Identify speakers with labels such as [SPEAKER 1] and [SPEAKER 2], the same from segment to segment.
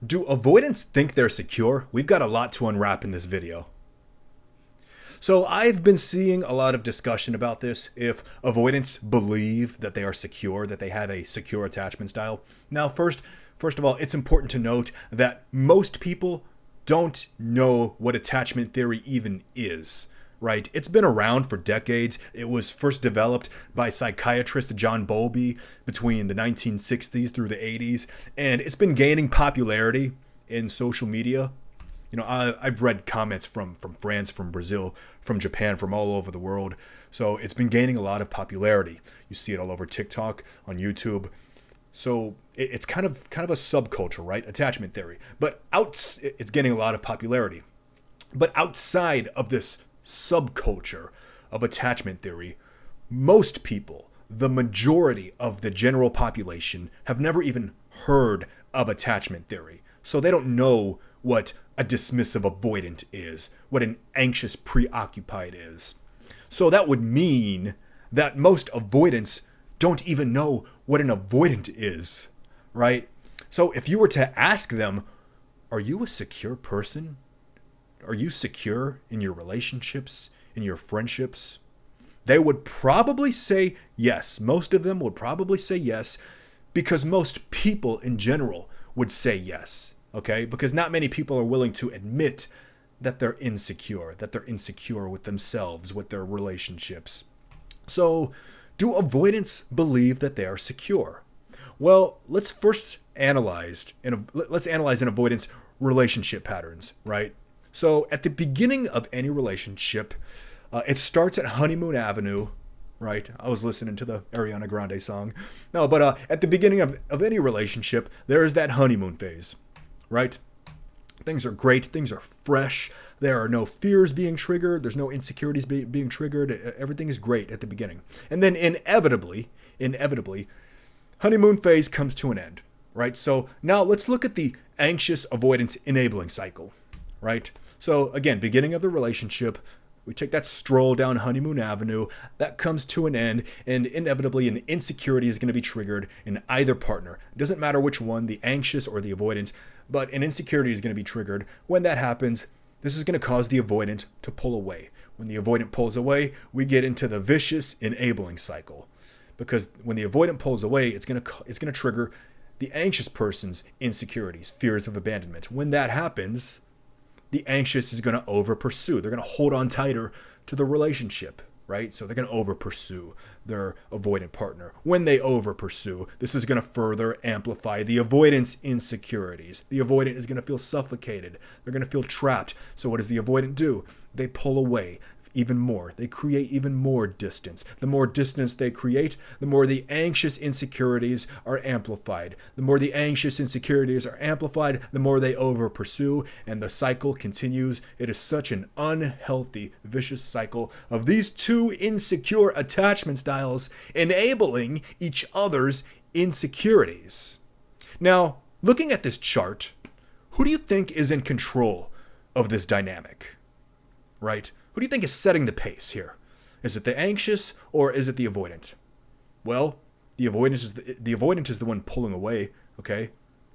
[SPEAKER 1] Do avoidants think they're secure? We've got a lot to unwrap in this video. So I've been seeing a lot of discussion about this, if avoidants believe that they are secure, that they have a secure attachment style. Now, first of all, it's important to note that most people don't know what attachment theory even is, right? It's been around for decades. It was first developed by psychiatrist John Bowlby between the 1960s through the 80s, and it's been gaining popularity in social media. You know, I've read comments from France, from Brazil, from Japan, from all over the world. So it's been gaining a lot of popularity. You see it all over TikTok, on YouTube. So it's kind of a subculture, right? Attachment theory. But it's gaining a lot of popularity. But outside of this subculture of attachment theory, most people, the majority of the general population, have never even heard of attachment theory. So they don't know what a dismissive avoidant is, what an anxious preoccupied is. So that would mean that most avoidants don't even know what an avoidant is, right? So if you were to ask them, are you a secure person? Are you secure in your relationships, in your friendships? They would probably say yes. Most of them would probably say yes, because most people in general would say yes. Okay, because not many people are willing to admit that they're insecure with themselves, with their relationships. So, do avoidants believe that they are secure? Well, let's analyze an avoidance relationship patterns, right? So, at the beginning of any relationship, it starts at Honeymoon Avenue, right? I was listening to the Ariana Grande song. No, but at the beginning of any relationship, there is that honeymoon phase. Right? Things are great. Things are fresh. There are no fears being triggered. There's no insecurities being triggered. Everything is great at the beginning. And then inevitably, honeymoon phase comes to an end, right? So now let's look at the anxious avoidance enabling cycle, right? So again, beginning of the relationship, we take that stroll down Honeymoon Avenue, that comes to an end, and inevitably an insecurity is going to be triggered in either partner. It doesn't matter which one, the anxious or the avoidant, but an insecurity is going to be triggered. When that happens, this is going to cause the avoidant to pull away. When the avoidant pulls away, we get into the vicious enabling cycle. Because when the avoidant pulls away, it's going to trigger the anxious person's insecurities, fears of abandonment. When that happens, the anxious is going to over pursue. They're going to hold on tighter to the relationship, right? So they're going to over pursue their avoidant partner. When they over pursue, this is going to further amplify the avoidance insecurities. The avoidant is going to feel suffocated. They're going to feel trapped. So what does the avoidant do? They pull away even more. They create even more distance. The more distance they create, the more the anxious insecurities are amplified. The more the anxious insecurities are amplified, the more they over pursue, and the cycle continues. It is such an unhealthy, vicious cycle of these two insecure attachment styles enabling each other's insecurities. Now, looking at this chart, who do you think is in control of this dynamic? Right? Who do you think is setting the pace here? Is it the anxious or is it the avoidant? Well, the avoidant is the one pulling away, okay?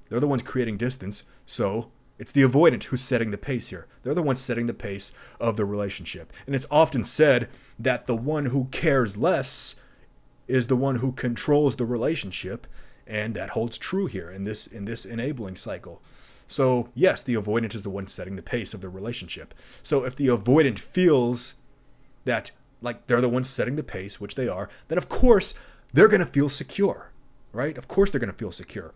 [SPEAKER 1] They're the ones creating distance, so it's the avoidant who's setting the pace here. They're the ones setting the pace of the relationship. And it's often said that the one who cares less is the one who controls the relationship, and that holds true here in this enabling cycle. So yes, the avoidant is the one setting the pace of the relationship. So if the avoidant feels that like they're the ones setting the pace, which they are, then of course they're going to feel secure, right? Of course they're going to feel secure.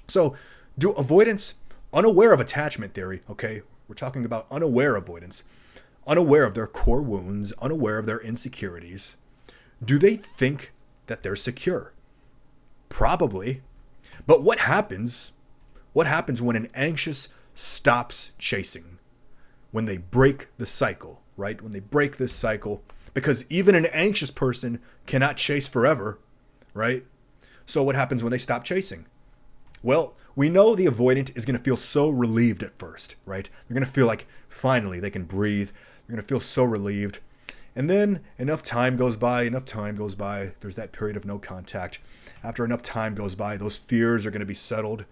[SPEAKER 1] So do avoidants, unaware of attachment theory, okay? We're talking about unaware avoidants, unaware of their core wounds, unaware of their insecurities. Do they think that they're secure? Probably. But what happens when an anxious stops chasing? When they break the cycle, right? When they break this cycle, because even an anxious person cannot chase forever, right? So what happens when they stop chasing? Well, we know the avoidant is going to feel so relieved at first, right? They're going to feel like finally they can breathe. They're going to feel so relieved. And then enough time goes by, there's that period of no contact. After enough time goes by, those fears are going to be settled.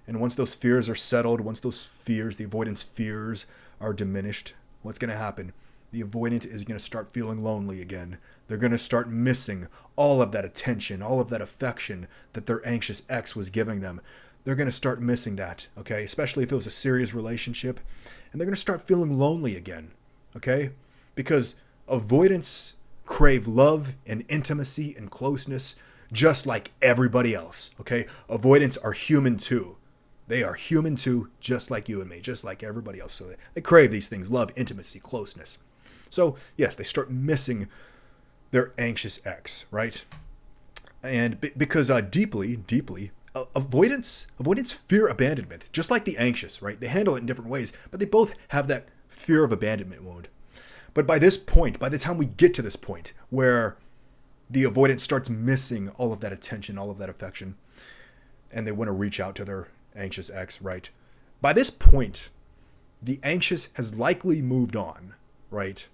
[SPEAKER 1] And once those fears are settled, once those fears, the avoidance fears, are diminished, what's going to happen? The avoidant is going to start feeling lonely again. They're going to start missing all of that attention, all of that affection that their anxious ex was giving them. They're going to start missing that, okay? Especially if it was a serious relationship. And they're going to start feeling lonely again, okay? Because avoidants crave love and intimacy and closeness just like everybody else, okay? Avoidants are human too. They are human too, just like you and me, just like everybody else. So they crave these things: love, intimacy, closeness. So yes, they start missing their anxious ex, right? And because deeply, avoidance fear abandonment, just like the anxious, right? They handle it in different ways, but they both have that fear of abandonment wound. But by this point, by the time we get to this point where the avoidant starts missing all of that attention, all of that affection, and they want to reach out to their anxious ex, right? By this point, the anxious has likely moved on, right?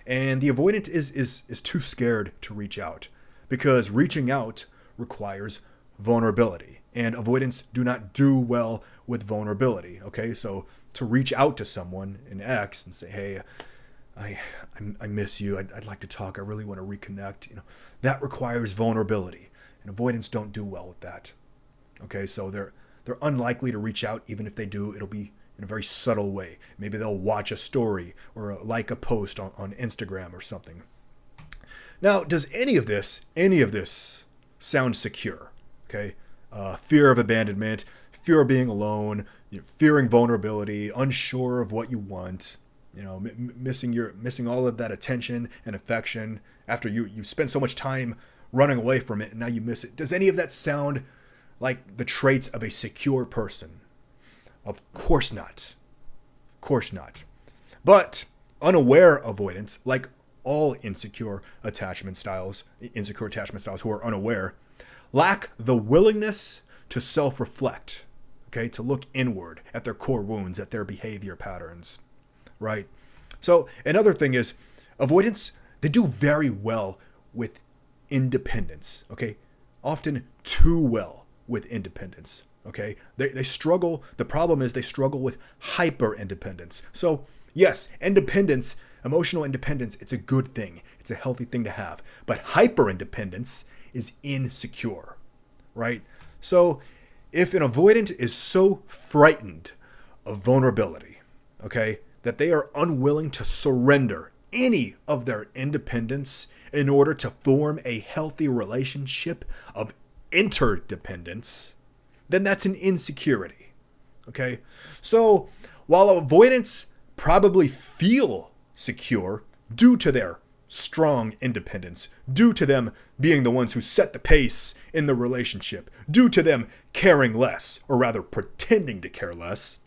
[SPEAKER 1] And the avoidant is too scared to reach out, because reaching out requires vulnerability, and avoidants do not do well with vulnerability, okay? So to reach out to someone, an ex, and say, hey, I miss you, I'd like to talk, I really want to reconnect, that requires vulnerability, and avoidants don't do well with that, okay? So they're unlikely to reach out. Even if they do, it'll be in a very subtle way. Maybe they'll watch a story or like a post on Instagram or something. Now, does any of this sound secure? Okay, fear of abandonment, fear of being alone, fearing vulnerability, unsure of what you want, missing all of that attention and affection after you spent so much time running away from it, and now you miss it. Does any of that sound like the traits of a secure person? Of course not. Of course not. But unaware avoidants, like all insecure attachment styles who are unaware, lack the willingness to self-reflect, okay, to look inward at their core wounds, at their behavior patterns, right? So another thing is, avoidants, they do very well with independence, okay? Often too well with independence, okay? They struggle. The problem is they struggle with hyper independence. So yes, independence, emotional independence, it's a good thing. It's a healthy thing to have. But hyper independence is insecure, right? So if an avoidant is so frightened of vulnerability, okay, that they are unwilling to surrender any of their independence in order to form a healthy relationship of interdependence, then that's an insecurity, okay? So while avoidants probably feel secure due to their strong independence, due to them being the ones who set the pace in the relationship, due to them caring less, or rather pretending to care less,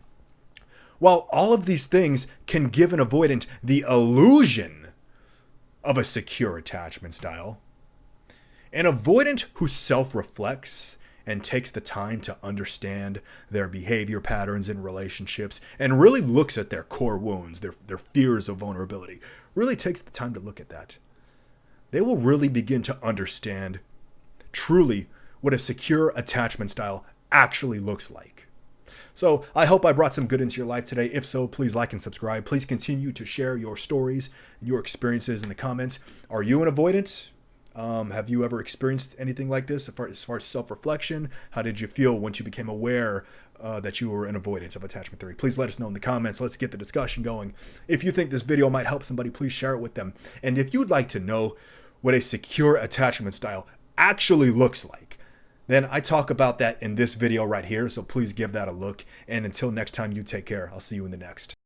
[SPEAKER 1] while all of these things can give an avoidant the illusion of a secure attachment style, an avoidant who self-reflects and takes the time to understand their behavior patterns in relationships and really looks at their core wounds, their fears of vulnerability, really takes the time to look at that, they will really begin to understand truly what a secure attachment style actually looks like. So I hope I brought some good into your life today. If so, please like and subscribe. Please continue to share your stories and your experiences in the comments. Are you an avoidant? Have you ever experienced anything like this as far as self-reflection? How did you feel once you became aware that you were an avoidant of attachment theory? Please let us know in the comments. Let's get the discussion going. If you think this video might help somebody, please share it with them. And if you'd like to know what a secure attachment style actually looks like, then I talk about that in this video right here. So please give that a look. And until next time, you take care. I'll see you in the next.